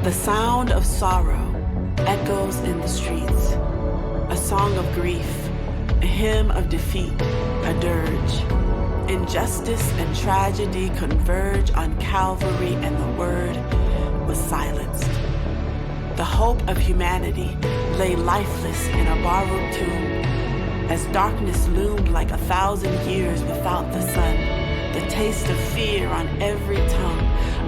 The sound of sorrow echoes in the streets, a song of grief, a hymn of defeat, a dirge. Injustice and tragedy converge on Calvary, and the word was silenced. The hope of humanity lay lifeless in a borrowed tomb, as darkness loomed like 1,000 years without the sun, the taste of fear on every tongue,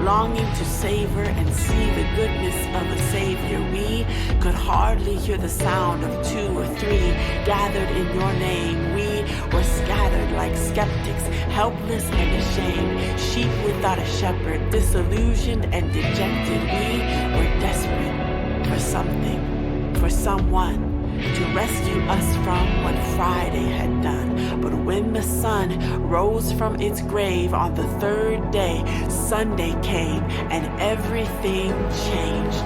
longing to savor and see the goodness of a Savior. We could hardly hear the sound of 2 or 3 gathered in your name. We were scattered like skeptics, helpless and ashamed, sheep without a shepherd, disillusioned and dejected. We were desperate for something, for someone to rescue us from what Friday had done. But when the sun rose from its grave on the 3rd day, Sunday came and everything changed.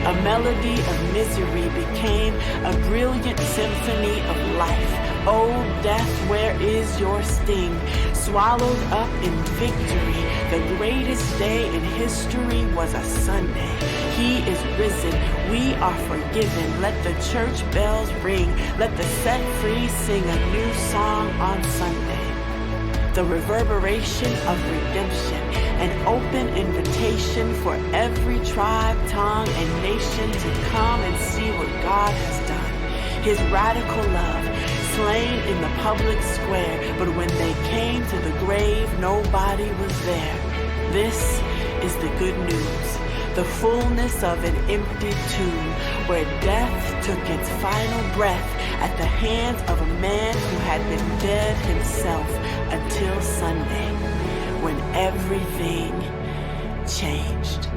A melody of misery became a brilliant symphony of life. Oh, death, where is your sting? Swallowed up in victory, the greatest day in history was a Sunday. He is risen, we are forgiven. Let the church bells ring, let the set free sing a new song on Sunday. The reverberation of redemption, an open invitation for every tribe, tongue, and nation to come and see what God has done. His radical love, slain in the public square, but when they came to the grave, nobody was there. This is the good news, the fullness of an empty tomb, where death took its final breath at the hands of a man who had been dead himself until Sunday, when everything changed.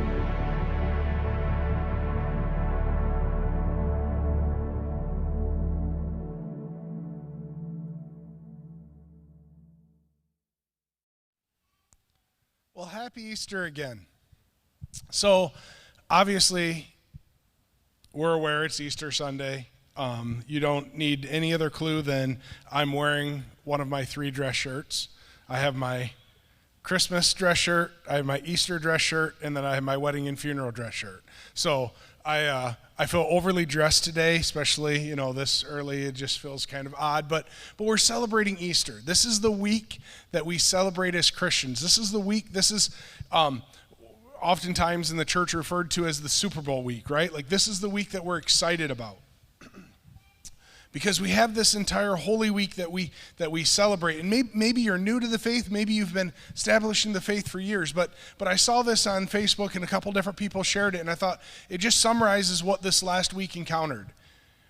Well, happy Easter again. So, obviously, we're aware it's Easter Sunday. You don't need any other clue than I'm wearing one of my 3 dress shirts. I have my Christmas dress shirt, I have my Easter dress shirt, and then I have my wedding and funeral dress shirt. So, I feel overly dressed today, especially, this early. It just feels kind of odd, but we're celebrating Easter. This is the week that we celebrate as Christians. This is the week, oftentimes in the church referred to as the Super Bowl week, right? Like, this is the week that we're excited about. Because we have this entire Holy Week that we celebrate. And maybe you're new to the faith, maybe you've been establishing the faith for years, but I saw this on Facebook and a couple different people shared it, and I thought it just summarizes what this last week encountered.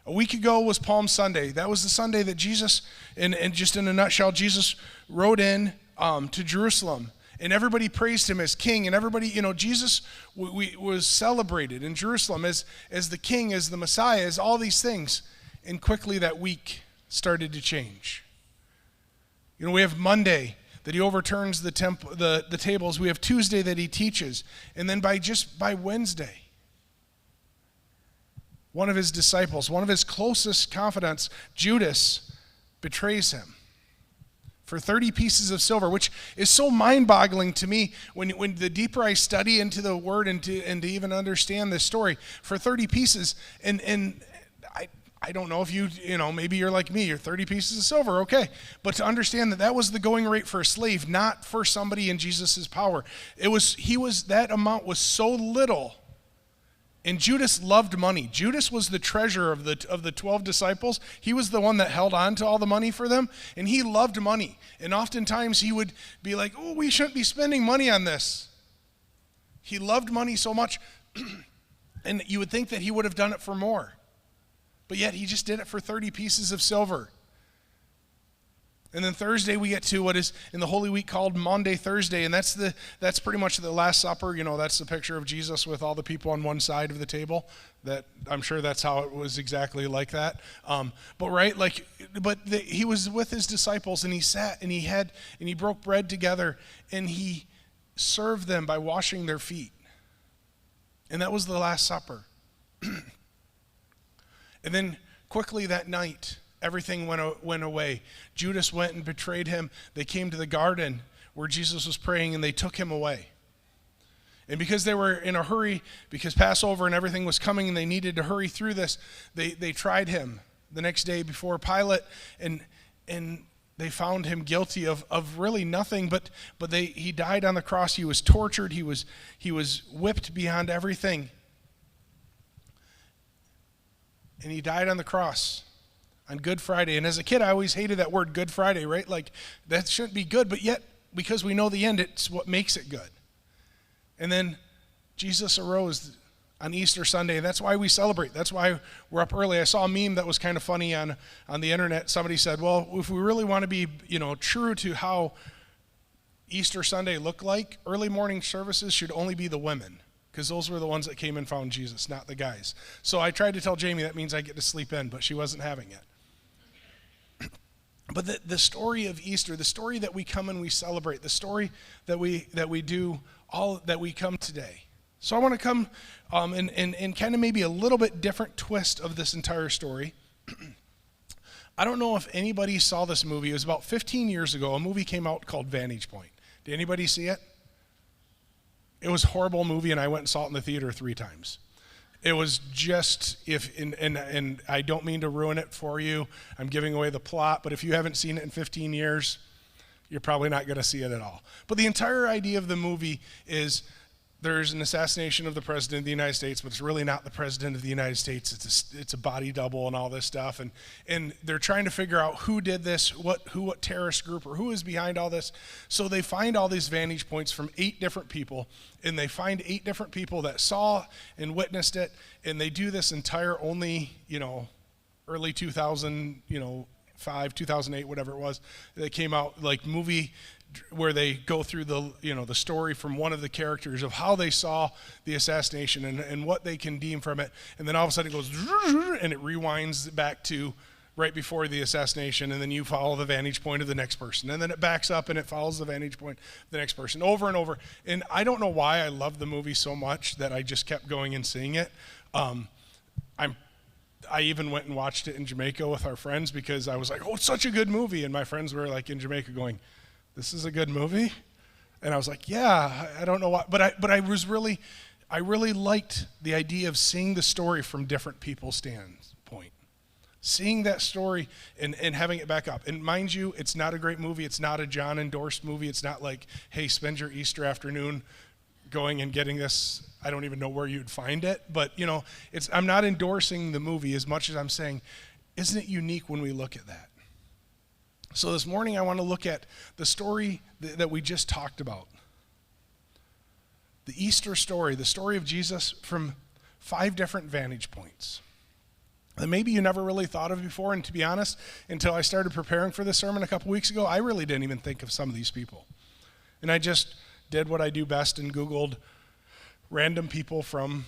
A week ago was Palm Sunday. That was the Sunday that Jesus, and just in a nutshell, Jesus rode in to Jerusalem. And everybody praised him as king, and everybody, Jesus was celebrated in Jerusalem as the king, as the Messiah, as all these things. And quickly that week started to change. We have Monday that he overturns the tables. We have Tuesday that he teaches. And then by Wednesday, one of his disciples, one of his closest confidants, Judas, betrays him for 30 pieces of silver, which is so mind-boggling to me when the deeper I study into the word and to even understand this story. For 30 pieces, and I don't know if maybe you're like me, you're 30 pieces of silver, okay. But to understand that was the going rate for a slave, not for somebody in Jesus' power. That amount was so little. And Judas loved money. Judas was the treasurer of the 12 disciples. He was the one that held on to all the money for them, and he loved money. And oftentimes he would be like, oh, we shouldn't be spending money on this. He loved money so much, and you would think that he would have done it for more. But yet he just did it for 30 pieces of silver. And then Thursday we get to what is in the Holy Week called Maundy Thursday, and that's pretty much the Last Supper. That's the picture of Jesus with all the people on one side of the table. That I'm sure that's how it was exactly like that. He was with his disciples, and he sat and he broke bread together, and he served them by washing their feet. And that was the Last Supper. And then quickly that night, everything went away. Judas went and betrayed him. They came to the garden where Jesus was praying, and they took him away. And because they were in a hurry, because Passover and everything was coming and they needed to hurry through this, they tried him the next day before Pilate, and they found him guilty of really nothing, but he died on the cross. He was tortured. He was whipped beyond everything. And he died on the cross on Good Friday. And as a kid, I always hated that word Good Friday, right? Like, that shouldn't be good, but yet, because we know the end, it's what makes it good. And then Jesus arose on Easter Sunday, and that's why we celebrate. That's why we're up early. I saw a meme that was kind of funny on the internet. Somebody said, well, if we really want to be, true to how Easter Sunday looked like, early morning services should only be the women, because those were the ones that came and found Jesus, not the guys. So I tried to tell Jamie that means I get to sleep in, but she wasn't having it. But the story of Easter, the story that we come and we celebrate, the story that we do, all that we come today. So I want to come and kind of maybe a little bit different twist of this entire story. I don't know if anybody saw this movie. It was about 15 years ago. A movie came out called Vantage Point. Did anybody see it? It was a horrible movie, and I went and saw it in the theater 3 times. It was just, and I don't mean to ruin it for you. I'm giving away the plot, but if you haven't seen it in 15 years, you're probably not going to see it at all. But the entire idea of the movie is there's an assassination of the president of the United States, but it's really not the president of the United States. It's a body double and all this stuff. And they're trying to figure out who did this, what terrorist group, or who is behind all this. So they find all these vantage points from 8 different people, and they find 8 different people that saw and witnessed it, and they do this entire only, early 2000, 2008, whatever it was, that came out, like movie where they go through the story from one of the characters of how they saw the assassination and what they can deem from it. And then all of a sudden it goes and it rewinds back to right before the assassination, and then you follow the vantage point of the next person. And then it backs up and it follows the vantage point of the next person over and over. And I don't know why I love the movie so much that I just kept going and seeing it. I even went and watched it in Jamaica with our friends because I was like, oh, it's such a good movie. And my friends were like in Jamaica going, this is a good movie? And I was like, yeah, I don't know why. But I really liked the idea of seeing the story from different people's standpoint. Seeing that story and having it back up. And mind you, it's not a great movie. It's not a John endorsed movie. It's not like, hey, spend your Easter afternoon going and getting this. I don't even know where you'd find it. But, I'm not endorsing the movie as much as I'm saying, isn't it unique when we look at that? So this morning I want to look at the story that we just talked about. The Easter story, the story of Jesus from 5 different vantage points that maybe you never really thought of before. And to be honest, until I started preparing for this sermon a couple weeks ago, I really didn't even think of some of these people. And I just did what I do best and Googled random people from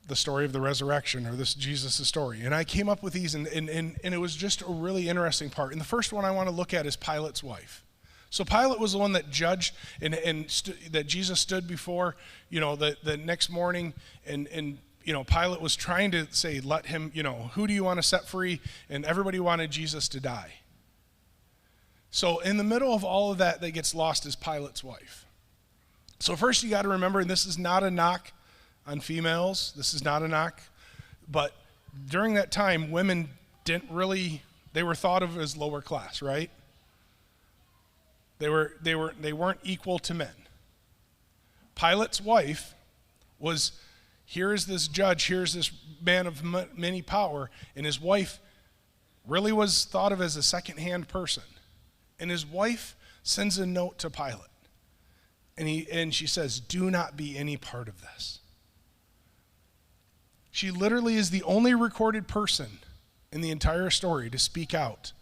the story of the resurrection or this Jesus' story. And I came up with these, and it was just a really interesting part. And the first one I want to look at is Pilate's wife. So Pilate was the one that judged and that Jesus stood before, the next morning, and Pilate was trying to say, let him, who do you want to set free? And everybody wanted Jesus to die. So in the middle of all of that gets lost is Pilate's wife. So first you got to remember, and this is not a knock on females, this is not a knock, but during that time, women they were thought of as lower class, right? They weren't equal to men. Pilate's wife was, here is this judge, here's this man of many power, and his wife really was thought of as a second-hand person. And his wife sends a note to Pilate, and she says, do not be any part of this. She literally is the only recorded person in the entire story to speak out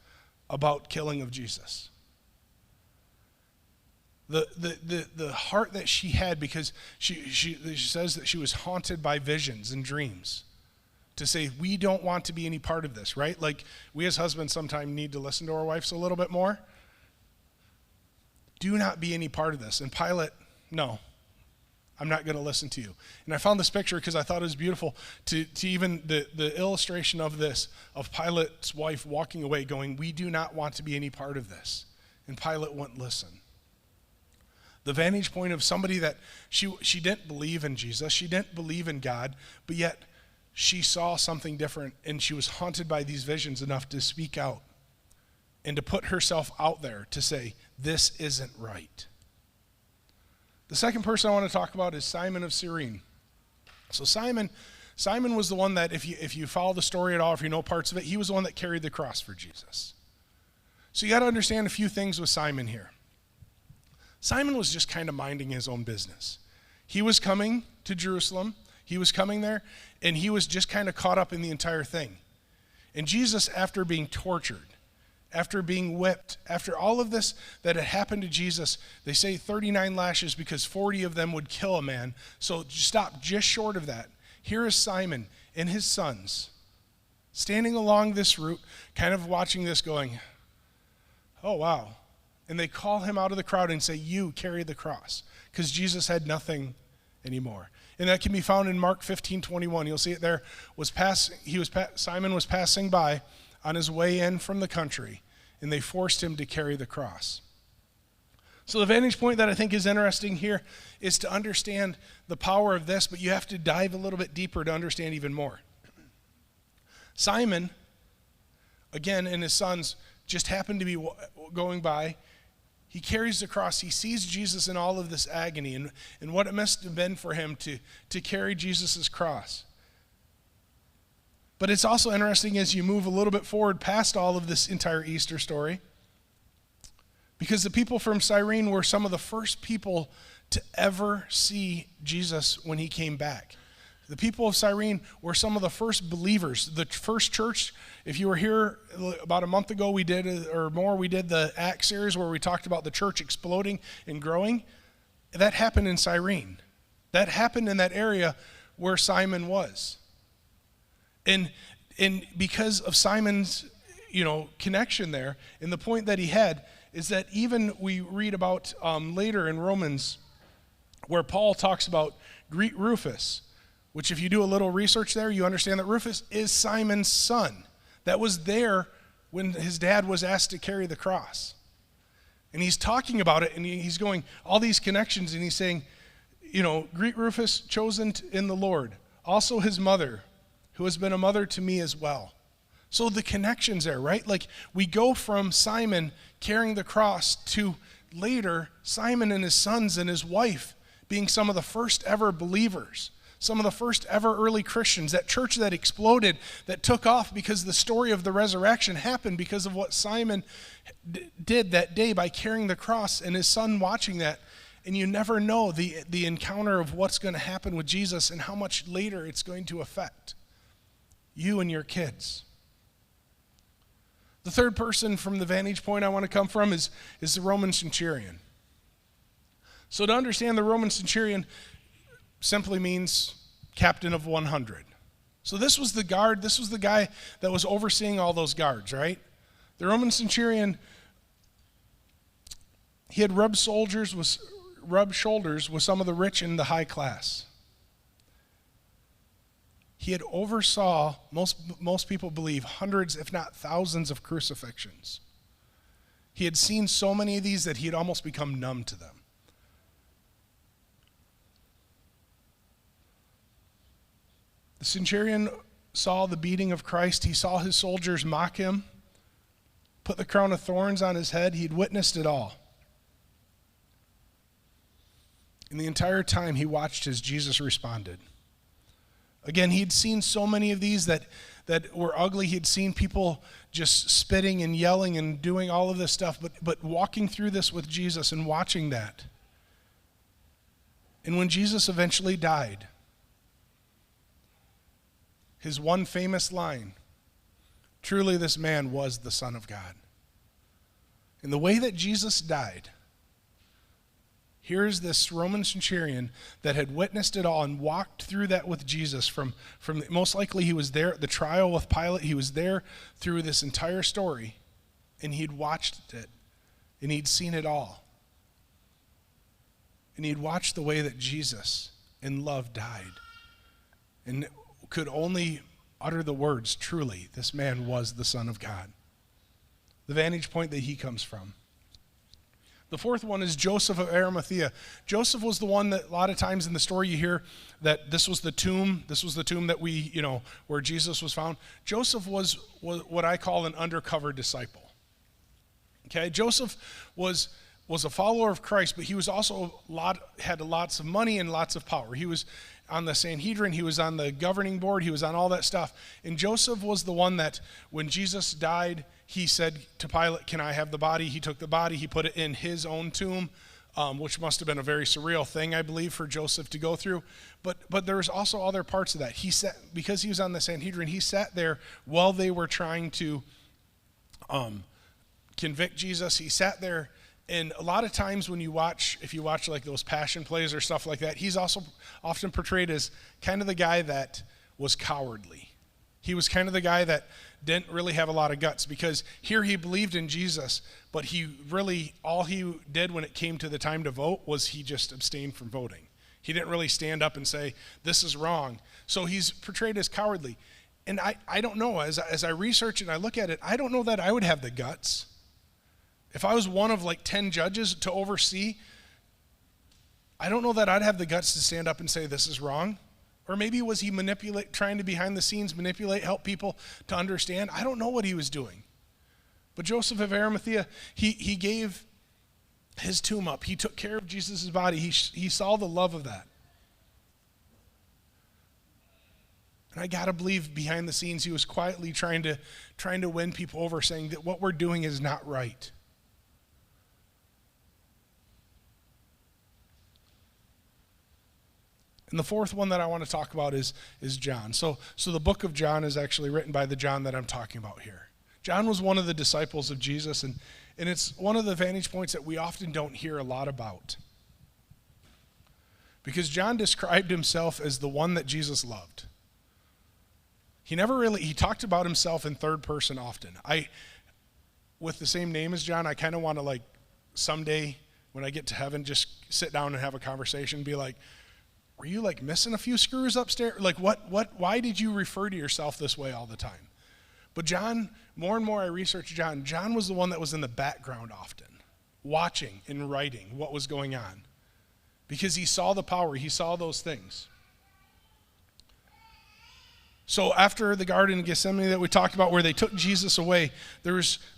about killing of Jesus. The heart that she had, because she says that she was haunted by visions and dreams, to say we don't want to be any part of this, right? Like we as husbands sometimes need to listen to our wives a little bit more. Do not be any part of this. And Pilate, no, I'm not going to listen to you. And I found this picture because I thought it was beautiful to even the illustration of this, of Pilate's wife walking away going, we do not want to be any part of this. And Pilate wouldn't listen. The vantage point of somebody that she didn't believe in Jesus, she didn't believe in God, but yet she saw something different, and she was haunted by these visions enough to speak out and to put herself out there to say, this isn't right. The second person I want to talk about is Simon of Cyrene. So Simon was the one that, if you follow the story at all, if you know parts of it, he was the one that carried the cross for Jesus. So you got to understand a few things with Simon here. Simon was just kind of minding his own business. He was coming to Jerusalem. He was coming there, and he was just kind of caught up in the entire thing. And Jesus, after being tortured, after being whipped, after all of this that had happened to Jesus, they say 39 lashes because 40 of them would kill a man. So stop just short of that. Here is Simon and his sons standing along this route, kind of watching this going, oh, wow. And they call him out of the crowd and say, you carry the cross, because Jesus had nothing anymore. And that can be found in Mark 15:21. You'll see it there. Simon was passing by on his way in from the country, and they forced him to carry the cross. So the vantage point that I think is interesting here is to understand the power of this, but you have to dive a little bit deeper to understand even more. Simon, again, and his sons just happened to be going by. He carries the cross. He sees Jesus in all of this agony and what it must have been for him to carry Jesus' cross. But it's also interesting as you move a little bit forward past all of this entire Easter story, because the people from Cyrene were some of the first people to ever see Jesus when he came back. The people of Cyrene were some of the first believers. The first church, if you were here about a month ago, we did the Acts series where we talked about the church exploding and growing. That happened in Cyrene. That happened in that area where Simon was. And because of Simon's, connection there, and the point that he had is that even we read about later in Romans where Paul talks about greet Rufus, which if you do a little research there, you understand that Rufus is Simon's son. That was there when his dad was asked to carry the cross. And he's talking about it, and he's going, all these connections, and he's saying, greet Rufus, chosen in the Lord. Also his mother, who has been a mother to me as well. So the connections there, right? Like we go from Simon carrying the cross to later Simon and his sons and his wife being some of the first ever believers. Some of the first ever early Christians, that church that exploded, that took off because the story of the resurrection happened because of what Simon did that day by carrying the cross and his son watching that. And you never know the encounter of what's going to happen with Jesus and how much later it's going to affect you and your kids. The third person from the vantage point I want to come from is the Roman centurion. So to understand the Roman centurion simply means captain of 100. So this was the guard, this was the guy that was overseeing all those guards, right? The Roman centurion, he had rubbed shoulders with some of the rich and the high class. He had oversaw, most people believe, hundreds if not thousands of crucifixions. He had seen so many of these that he had almost become numb to them. The centurion saw the beating of Christ. He saw his soldiers mock him, put the crown of thorns on his head. He'd witnessed it all. And the entire time he watched as Jesus responded. Again, he'd seen so many of these that were ugly. He'd seen people just spitting and yelling and doing all of this stuff, but walking through this with Jesus and watching that. And when Jesus eventually died, his one famous line, truly this man was the Son of God. And the way that Jesus died, here's this Roman centurion that had witnessed it all and walked through that with Jesus from most likely he was there at the trial with Pilate. He was there through this entire story, and he'd watched it, and he'd seen it all. And he'd watched the way that Jesus in love died and could only utter the words, truly, this man was the Son of God. The vantage point that he comes from. The fourth one is Joseph of Arimathea. Joseph was the one that a lot of times in the story you hear that this was the tomb that where Jesus was found. Joseph was what I call an undercover disciple. Okay, Joseph was a follower of Christ, but he was also had lots of money and lots of power. He was on the Sanhedrin, he was on the governing board, he was on all that stuff. And Joseph was the one that when Jesus died, he said to Pilate, "Can I have the body?" He took the body, he put it in his own tomb, which must have been a very surreal thing, I believe, for Joseph to go through. But there was also other parts of that. Because he was on the Sanhedrin, he sat there while they were trying to convict Jesus. He sat there, and a lot of times if you watch like those passion plays or stuff like that, he's also often portrayed as kind of the guy that was cowardly. He was kind of the guy that didn't really have a lot of guts, because here he believed in Jesus, but all he did when it came to the time to vote was he just abstained from voting. He didn't really stand up and say, "This is wrong." So he's portrayed as cowardly. And I don't know, as I research and I look at it, I don't know that I would have the guts. If I was one of like 10 judges to oversee, I don't know that I'd have the guts to stand up and say this is wrong. Or maybe was he trying to behind the scenes help people to understand? I don't know what he was doing. But Joseph of Arimathea, he gave his tomb up. He took care of Jesus' body. He saw the love of that. And I gotta believe behind the scenes he was quietly trying to win people over, saying that what we're doing is not right. And the fourth one that I want to talk about is John. So the book of John is actually written by the John that I'm talking about here. John was one of the disciples of Jesus, and it's one of the vantage points that we often don't hear a lot about. Because John described himself as the one that Jesus loved. He talked about himself in third person often. With the same name as John, I kind of want to someday when I get to heaven, just sit down and have a conversation and be like, were you missing a few screws upstairs? Why did you refer to yourself this way all the time? But John, more and more I researched John was the one that was in the background often, watching and writing what was going on. Because he saw the power, he saw those things. So after the Garden of Gethsemane that we talked about, where they took Jesus away,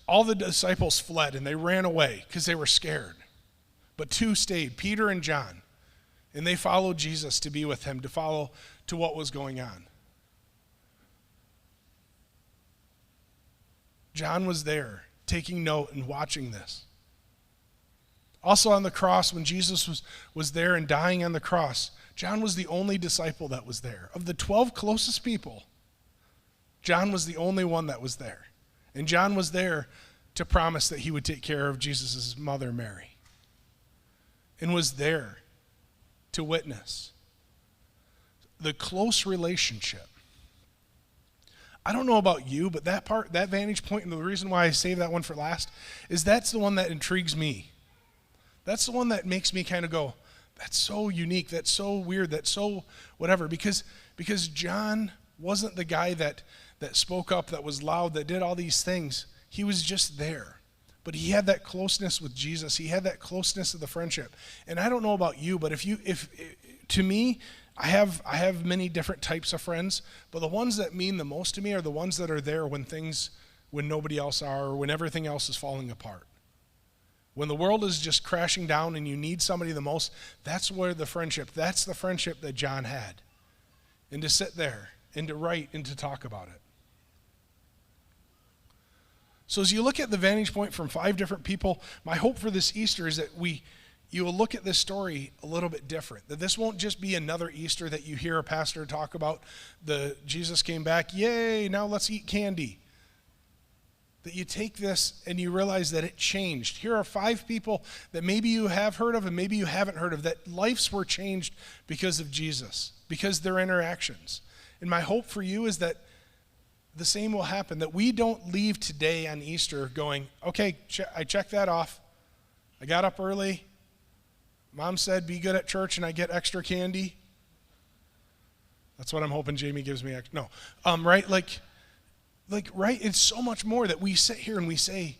all the disciples fled and they ran away because they were scared. But 2 stayed, Peter and John. And they followed Jesus to be with him, to follow to what was going on. John was there, taking note and watching this. Also on the cross, when Jesus was there and dying on the cross, John was the only disciple that was there. Of the 12 closest people, John was the only one that was there. And John was there to promise that he would take care of Jesus' mother, Mary. And was there to witness the close relationship. I don't know about you, but that vantage point, and the reason why I saved that one for last, is that's the one that intrigues me. That's the one that makes me kind of go, that's so unique, that's so weird, that's so whatever, because John wasn't the guy that spoke up, that was loud, that did all these things. He was just there. But he had that closeness with Jesus. He had that closeness of the friendship. And I don't know about you, but if to me, I have many different types of friends, but the ones that mean the most to me are the ones that are there when nobody else are, or when everything else is falling apart. When the world is just crashing down and you need somebody the most, that's the friendship that John had. And to sit there and to write and to talk about it. So as you look at the vantage point from 5 different people, my hope for this Easter is that you will look at this story a little bit different. That this won't just be another Easter that you hear a pastor talk about, Jesus came back, yay, now let's eat candy. That you take this and you realize that it changed. Here are 5 people that maybe you have heard of and maybe you haven't heard of, that lives were changed because of Jesus, because of their interactions. And my hope for you is that the same will happen, that we don't leave today on Easter going, okay, I checked that off. I got up early. Mom said be good at church and I get extra candy. That's what I'm hoping Jamie gives me. Right? Right? It's so much more that we sit here and we say,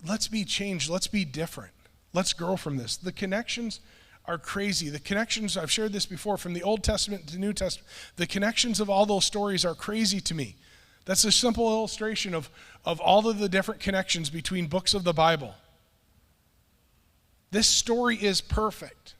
let's be changed. Let's be different. Let's grow from this. The connections are crazy. The connections, I've shared this before, from the Old Testament to the New Testament, the connections of all those stories are crazy to me. That's a simple illustration of all of the different connections between books of the Bible. This story is perfect.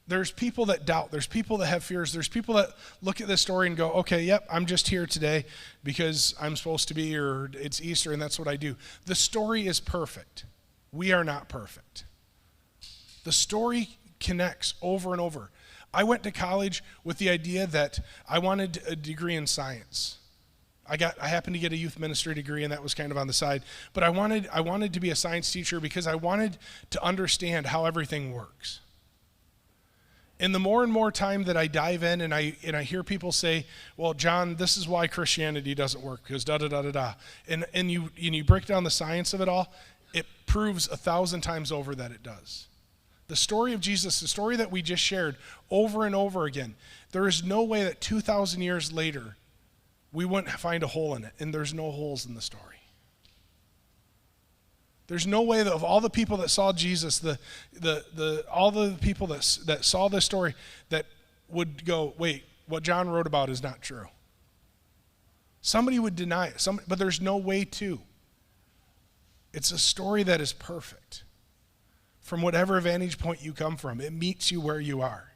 There's people that doubt. There's people that have fears. There's people that look at this story and go, okay, yep, I'm just here today because I'm supposed to be, or it's Easter and that's what I do. The story is perfect. We are not perfect. The story connects over and over. I went to college with the idea that I wanted a degree in science. I happened to get a youth ministry degree, and that was kind of on the side. But I wanted to be a science teacher because I wanted to understand how everything works. And the more and more time that I dive in and I hear people say, well, John, this is why Christianity doesn't work, because da-da-da-da-da. And you break down the science of it all, it proves 1,000 times over that it does. The story of Jesus, the story that we just shared over and over again, there is no way that 2,000 years later we wouldn't find a hole in it, and there's no holes in the story. There's no way that of all the people that saw Jesus, all the people that saw this story that would go, wait, what John wrote about is not true. Somebody would deny it, but there's no way to. It's a story that is perfect. From whatever vantage point you come from, it meets you where you are.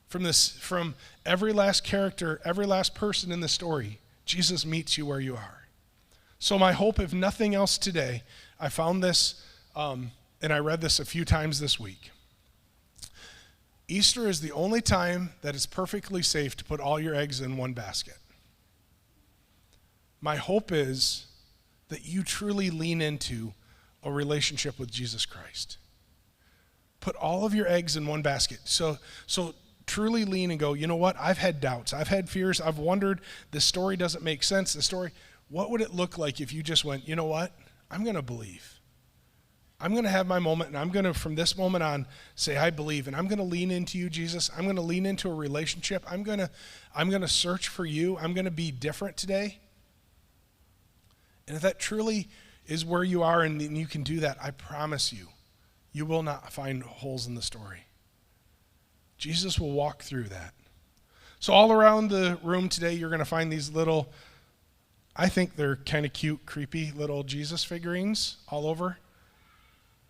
From every last character, every last person in the story, Jesus meets you where you are. So my hope, if nothing else today, I found this, and I read this a few times this week. Easter is the only time that it's perfectly safe to put all your eggs in one basket. My hope is that you truly lean into a relationship with Jesus Christ. Put all of your eggs in one basket. So truly lean and go, you know what? I've had doubts. I've had fears. I've wondered. This story doesn't make sense. What would it look like if you just went, you know what? I'm going to believe. I'm going to have my moment, and I'm going to, from this moment on, say, I believe, and I'm going to lean into you, Jesus. I'm going to lean into a relationship. I'm going to search for you. I'm going to be different today. And if that truly is where you are and you can do that, I promise you, you will not find holes in the story. Jesus will walk through that. So all around the room today, you're going to find these little, I think they're kind of cute, creepy little Jesus figurines all over.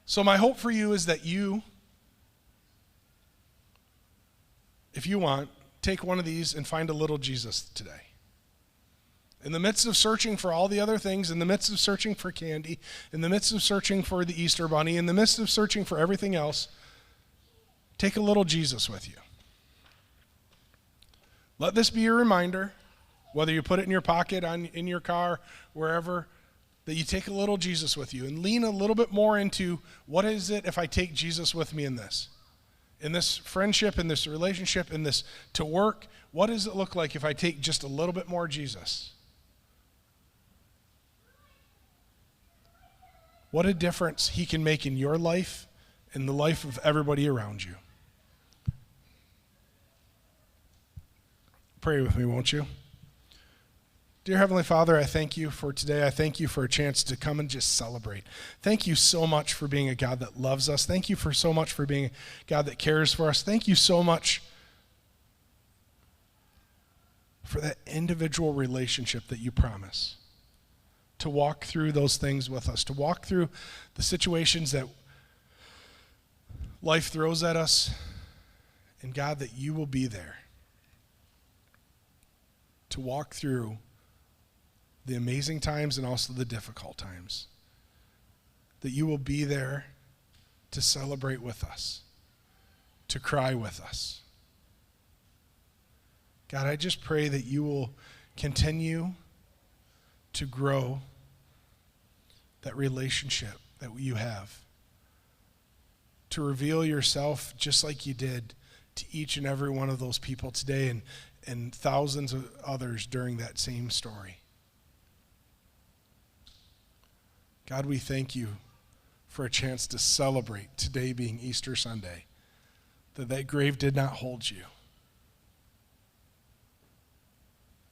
So my hope for you is that you, if you want, take one of these and find a little Jesus today. In the midst of searching for all the other things, in the midst of searching for candy, in the midst of searching for the Easter bunny, in the midst of searching for everything else, take a little Jesus with you. Let this be your reminder, whether you put it in your pocket, in your car, wherever, that you take a little Jesus with you and lean a little bit more into what is it if I take Jesus with me in this friendship, in this relationship, in this to work. What does it look like if I take just a little bit more Jesus? What a difference he can make in your life and the life of everybody around you. Pray with me, won't you? Dear Heavenly Father, I thank you for today. I thank you for a chance to come and just celebrate. Thank you so much for being a God that loves us. Thank you for so much for being a God that cares for us. Thank you so much for that individual relationship that you promise. To walk through those things with us, to walk through the situations that life throws at us, and God, that you will be there to walk through the amazing times and also the difficult times, that you will be there to celebrate with us, to cry with us. God, I just pray that you will continue to grow that relationship that you have, to reveal yourself just like you did to each and every one of those people today and thousands of others during that same story. God, we thank you for a chance to celebrate today being Easter Sunday, that grave did not hold you.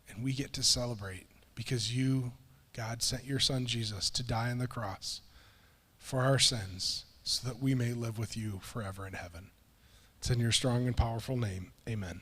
And we get to celebrate because you, God, sent your Son Jesus to die on the cross for our sins so that we may live with you forever in heaven. It's in your strong and powerful name. Amen.